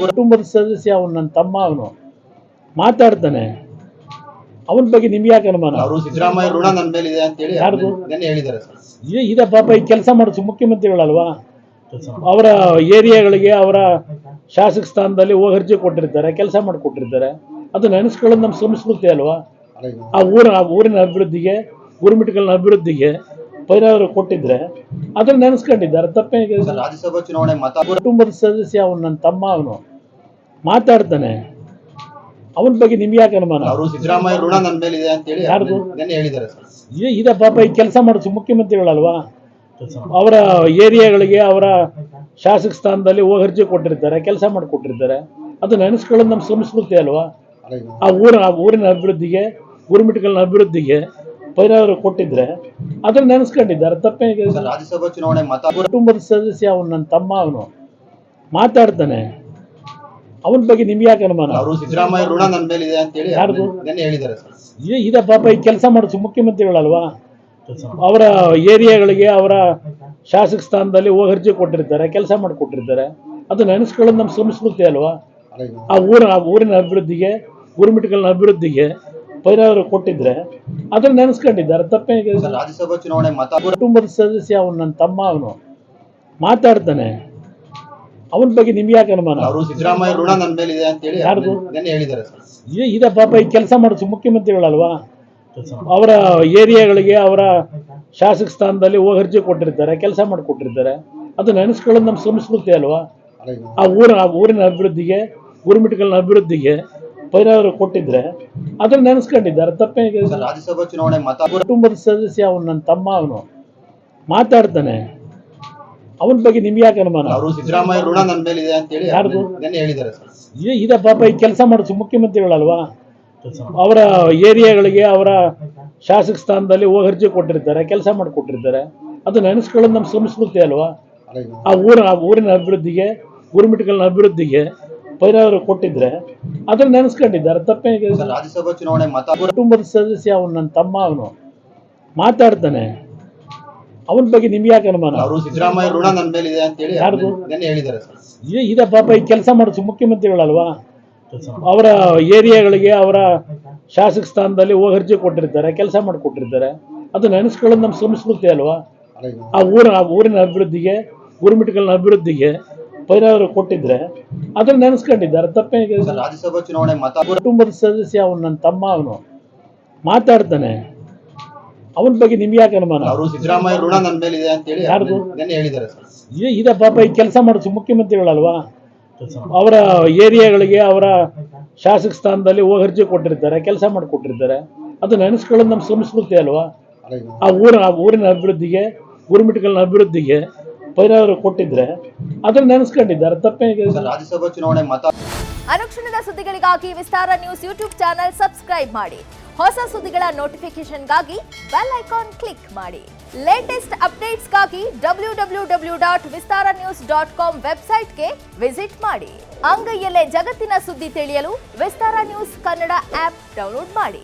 ಕುಟುಂಬದ ಸದಸ್ಯ ಅವನು, ನನ್ನ ತಮ್ಮ, ಅವನು ಮಾತಾಡ್ತಾನೆ. ಅವನ ಬಗ್ಗೆ ನಿಮ್ಗೆ ಯಾಕೆ ಅನುಮಾನ? ಅವರು ಸಿದ್ದರಾಮಯ್ಯ ಋಣ ನನ್ನ ಮೇಲೆ ಇದೆ ಅಂತ ಹೇಳಿ ಯಾರ್ದು ಹೇಳಿದ್ದಾರೆ ಸರ್. ಇದೆ ಪಾಪ, ಈ ಕೆಲಸ ಮಾಡಿಸು ಮುಖ್ಯಮಂತ್ರಿಗಳಲ್ವಾ, ಅವರ ಏರಿಯಾಗಳಿಗೆ ಅವರ ಶಾಸಕ ಸ್ಥಾನದಲ್ಲಿ ಹೋಗಿ ಅರ್ಜಿ ಕೊಟ್ಟಿರ್ತಾರೆ, ಕೆಲಸ ಮಾಡಿಕೊಟ್ಟಿರ್ತಾರೆ. ಅದು ನೆನೆಸ್ಕೊಳ್ಳೋದು ನಮ್ಮ ಸಂಸ್ಕೃತಿ ಅಲ್ವಾ. ಆ ಊರಿನ ಅಭಿವೃದ್ಧಿಗೆ, ಗುರುಮಿಟ್ಕಲ್ನ ಅಭಿವೃದ್ಧಿಗೆ ಪೈರಾವರು ಕೊಟ್ಟಿದ್ರೆ ಅದನ್ನ ನೆನೆಸ್ಕೊಂಡಿದ್ದಾರೆ. ತಪ್ಪೇನಿದೆ? ರಾಜ್ಯಸಭಾ ಚುನಾವಣೆ ಕುಟುಂಬದ ಸದಸ್ಯ ಅವನು, ನನ್ನ ತಮ್ಮ, ಅವನು ಮಾತಾಡ್ತಾನೆ. ಅವನ ಬಗ್ಗೆ ನಿಮ್ಗೆ ಯಾಕೆ ಅನುಮಾನ? ಅವರು ಸಿದ್ದರಾಮಯ್ಯ ಋಣ ನನ್ನ ಮೇಲೆ ಇದೆ ಅಂತ ಹೇಳಿ ಯಾರ್ದು ಹೇಳಿದ್ದಾರೆ ಸರ್. ಇದೆ ಪಾಪ, ಈ ಕೆಲಸ ಮಾಡಿಸು ಮುಖ್ಯಮಂತ್ರಿಗಳಲ್ವಾ, ಅವರ ಏರಿಯಾಗಳಿಗೆ ಅವರ ಶಾಸಕ ಸ್ಥಾನದಲ್ಲಿ ಹೋಗಿ ಅರ್ಜಿ ಕೊಟ್ಟಿರ್ತಾರೆ, ಕೆಲಸ ಮಾಡಿಕೊಟ್ಟಿರ್ತಾರೆ. ಅದು ನೆನೆಸ್ಕೊಳ್ಳೋದು ನಮ್ಮ ಸಂಸ್ಕೃತಿ ಅಲ್ವಾ. ಆ ಊರಿನ ಅಭಿವೃದ್ಧಿಗೆ, ಗುರುಮಿಟ್ಕಲ್ನ ಅಭಿವೃದ್ಧಿಗೆ ಪೈರಾವರು ಕೊಟ್ಟಿದ್ರೆ ಅದನ್ನ ನೆನೆಸ್ಕೊಂಡಿದ್ದಾರೆ. ತಪ್ಪೇನಿದೆ? ರಾಜ್ಯಸಭಾ ಚುನಾವಣೆ ಕುಟುಂಬದ ಸದಸ್ಯ ಅವನು, ನನ್ನ ತಮ್ಮ, ಅವನು ಮಾತಾಡ್ತಾನೆ. ಅವನ ಬಗ್ಗೆ ನಿಮ್ಗೆ ಯಾಕೆ ಅನುಮಾನ? ಅವರು ಸಿದ್ದರಾಮಯ್ಯ ಋಣ ನನ್ನ ಮೇಲೆ ಇದೆ ಅಂತ ಹೇಳಿ ಯಾರ್ದು ಹೇಳಿದ್ದಾರೆ ಸರ್. ಇದೆ ಪಾಪ, ಈ ಕೆಲಸ ಮಾಡಿಸು ಮುಖ್ಯಮಂತ್ರಿಗಳಲ್ವಾ, ಅವರ ಏರಿಯಾಗಳಿಗೆ ಅವರ ಶಾಸಕ ಸ್ಥಾನದಲ್ಲಿ ಹೋಗಿ ಅರ್ಜಿ ಕೊಟ್ಟಿರ್ತಾರೆ, ಕೆಲಸ ಮಾಡಿಕೊಟ್ಟಿರ್ತಾರೆ. ಅದು ನೆನೆಸ್ಕೊಳ್ಳೋದು ನಮ್ಮ ಸಂಸ್ಕೃತಿ ಅಲ್ವಾ. ಆ ಊರಿನ ಅಭಿವೃದ್ಧಿಗೆ, ಗುರುಮಿಟ್ಕಲ್ನ ಅಭಿವೃದ್ಧಿಗೆ ಪೈರಾವರು ಕೊಟ್ಟಿದ್ರೆ ಅದನ್ನ ನೆನೆಸ್ಕೊಂಡಿದ್ದಾರೆ. ತಪ್ಪೇನಿದೆ? ರಾಜ್ಯಸಭಾ ಚುನಾವಣೆ ಕುಟುಂಬದ ಸದಸ್ಯ ಅವನು, ನನ್ನ ತಮ್ಮ, ಅವನು ಮಾತಾಡ್ತಾನೆ. ಅವನ ಬಗ್ಗೆ ನಿಮ್ಗೆ ಯಾಕೆ ಅನುಮಾನ? ಅವರು ಸಿದ್ದರಾಮಯ್ಯ ಋಣ ನನ್ನ ಮೇಲೆ ಇದೆ ಅಂತ ಹೇಳಿ ಯಾರ್ದು ಹೇಳಿದ್ದಾರೆ ಸರ್. ಇದೆ ಪಾಪ, ಈ ಕೆಲಸ ಮಾಡಿಸು ಮುಖ್ಯಮಂತ್ರಿಗಳಲ್ವಾ, ಅವರ ಏರಿಯಾಗಳಿಗೆ ಅವರ ಶಾಸಕ ಸ್ಥಾನದಲ್ಲಿ ಹೋಗಿ ಅರ್ಜಿ ಕೊಟ್ಟಿರ್ತಾರೆ, ಕೆಲಸ ಮಾಡಿಕೊಟ್ಟಿರ್ತಾರೆ. ಅದು ನೆನೆಸ್ಕೊಳ್ಳೋದು ನಮ್ಮ ಸಂಸ್ಕೃತಿ ಅಲ್ವಾ. ಆ ಊರಿನ ಅಭಿವೃದ್ಧಿಗೆ, ಗುರುಮಿಟ್ಕಲ್ನ ಅಭಿವೃದ್ಧಿಗೆ ಪೈರಾವರು ಕೊಟ್ಟಿದ್ರೆ ಅದನ್ನ ನೆನೆಸ್ಕೊಂಡಿದ್ದಾರೆ. ತಪ್ಪೇನಿದೆ? ರಾಜ್ಯಸಭಾ ಚುನಾವಣೆ ಕುಟುಂಬದ ಸದಸ್ಯ ಅವನು, ನನ್ನ ತಮ್ಮ, ಅವನು ಮಾತಾಡ್ತಾನೆ. ಅವನ ಬಗ್ಗೆ ನಿಮ್ಗೆ ಯಾಕೆ ಅನುಮಾನ? ಅವರು ಸಿದ್ದರಾಮಯ್ಯ ಋಣ ನನ್ನ ಮೇಲೆ ಇದೆ ಅಂತ ಹೇಳಿ ಯಾರ್ದು ಹೇಳಿದ್ದಾರೆ ಸರ್. ಇದೆ ಪಾಪ, ಈ ಕೆಲಸ ಮಾಡಿಸು ಮುಖ್ಯಮಂತ್ರಿಗಳಲ್ವಾ, ಅವರ ಏರಿಯಾಗಳಿಗೆ ಅವರ ಶಾಸಕ ಸ್ಥಾನದಲ್ಲಿ ಹೋಗಿ ಅರ್ಜಿ ಕೊಟ್ಟಿರ್ತಾರೆ, ಕೆಲಸ ಮಾಡಿಕೊಟ್ಟಿರ್ತಾರೆ. ಅದು ನೆನೆಸ್ಕೊಳ್ಳೋದು ನಮ್ಮ ಸಂಸ್ಕೃತಿ ಅಲ್ವಾ. ಆ ಊರಿನ ಅಭಿವೃದ್ಧಿಗೆ, ಗುರುಮಿಟ್ಕಲ್ನ ಅಭಿವೃದ್ಧಿಗೆ ಪೈರಾವರು ಕೊಟ್ಟಿದ್ರೆ ಅದನ್ನ ನೆನೆಸ್ಕೊಂಡಿದ್ದಾರೆ. ತಪ್ಪೇನಿದೆ? ರಾಜ್ಯಸಭಾ ಚುನಾವಣೆ ಕುಟುಂಬದ ಸದಸ್ಯ ಅವನು, ನನ್ನ ತಮ್ಮ, ಅವನು ಮಾತಾಡ್ತಾನೆ. ಅವನ ಬಗ್ಗೆ ನಿಮ್ಗೆ ಯಾಕೆ ಅನುಮಾನ? ಅವರು ಸಿದ್ದರಾಮಯ್ಯ ಋಣ ನನ್ನ ಮೇಲೆ ಇದೆ ಅಂತ ಹೇಳಿ ಯಾರ್ದು ಹೇಳಿದ್ದಾರೆ ಸರ್. ಇದೆ ಪಾಪ, ಈ ಕೆಲಸ ಮಾಡಿಸು ಮುಖ್ಯಮಂತ್ರಿಗಳಲ್ವಾ, ಅವರ ಏರಿಯಾಗಳಿಗೆ ಅವರ ಶಾಸಕ ಸ್ಥಾನದಲ್ಲಿ ಹೋಗಿ ಅರ್ಜಿ ಕೊಟ್ಟಿರ್ತಾರೆ, ಕೆಲಸ ಮಾಡಿಕೊಟ್ಟಿರ್ತಾರೆ. ಅದು ನೆನೆಸ್ಕೊಳ್ಳೋದು ನಮ್ಮ ಸಂಸ್ಕೃತಿ ಅಲ್ವಾ. ಆ ಊರಿನ ಅಭಿವೃದ್ಧಿಗೆ, ಗುರುಮಿಟ್ಕಲ್ನ ಅಭಿವೃದ್ಧಿಗೆ ಪೈರಾವರು ಕೊಟ್ಟಿದ್ರೆ ಅದನ್ನ ನೆನೆಸ್ಕೊಂಡಿದ್ದಾರೆ. ತಪ್ಪೇನಿದೆ? ರಾಜ್ಯಸಭಾ ಚುನಾವಣೆ ಕುಟುಂಬದ ಸದಸ್ಯ ಅವನು, ನನ್ನ ತಮ್ಮ, ಅವನು ಮಾತಾಡ್ತಾನೆ. ಅವನ ಬಗ್ಗೆ ನಿಮ್ಗೆ ಯಾಕೆ ಅನುಮಾನ? ಅವರು ಸಿದ್ದರಾಮಯ್ಯ ಋಣ ನನ್ನ ಮೇಲೆ ಇದೆ ಅಂತ ಹೇಳಿ ಯಾರ್ದು ಹೇಳಿದ್ದಾರೆ ಸರ್. ಇದೆ ಪಾಪ, ಈ ಕೆಲಸ ಮಾಡಿಸು ಮುಖ್ಯಮಂತ್ರಿಗಳಲ್ವಾ, ಅವರ ಏರಿಯಾಗಳಿಗೆ ಅವರ ಶಾಸಕ ಸ್ಥಾನದಲ್ಲಿ ಹೋಗಿ ಅರ್ಜಿ ಕೊಟ್ಟಿರ್ತಾರೆ, ಕೆಲಸ ಮಾಡಿಕೊಟ್ಟಿರ್ತಾರೆ. ಅದು ನೆನೆಸ್ಕೊಳ್ಳೋದು ನಮ್ಮ ಸಂಸ್ಕೃತಿ ಅಲ್ವಾ. ಆ ಊರಿನ ಅಭಿವೃದ್ಧಿಗೆ, ಗುರುಮಿಟ್ಕಲ್ನ ಅಭಿವೃದ್ಧಿಗೆ ಪೈರಾವರು ಕೊಟ್ಟಿದ್ರೆ ಅದನ್ನ ನೆನೆಸ್ಕೊಂಡಿದ್ದಾರೆ. ತಪ್ಪೇನಿದೆ? ರಾಜ್ಯಸಭಾ ಚುನಾವಣೆ ಅನುಕ್ಷಣದ ಸುದ್ದಿಗಳಿಗಾಗಿ ವಿಸ್ತಾರ ನ್ಯೂಸ್ ಯೂಟ್ಯೂಬ್ ಚಾನೆಲ್ ಸಬ್ಸ್ಕ್ರೈಬ್ ಮಾಡಿ. ಹೊಸ ಸುದ್ದಿಗಳ ನೋಟಿಫಿಕೇಶನ್ಗಾಗಿ ಬೆಲ್ ಐಕಾನ್ ಕ್ಲಿಕ್ ಮಾಡಿ. ಲೇಟೆಸ್ಟ್ ಅಪ್ಡೇಟ್ಸ್ಗಾಗಿ www.vistaranews.com ವೆಬ್ಸೈಟ್ಗೆ ವಿಸಿಟ್ ಮಾಡಿ. ಅಂಗೈಯಲ್ಲೇ ಜಗತ್ತಿನ ಸುದ್ದಿ ತಿಳಿಯಲು ವಿಸ್ತಾರ ನ್ಯೂಸ್ ಕನ್ನಡ ಆಪ್ ಡೌನ್ಲೋಡ್ ಮಾಡಿ.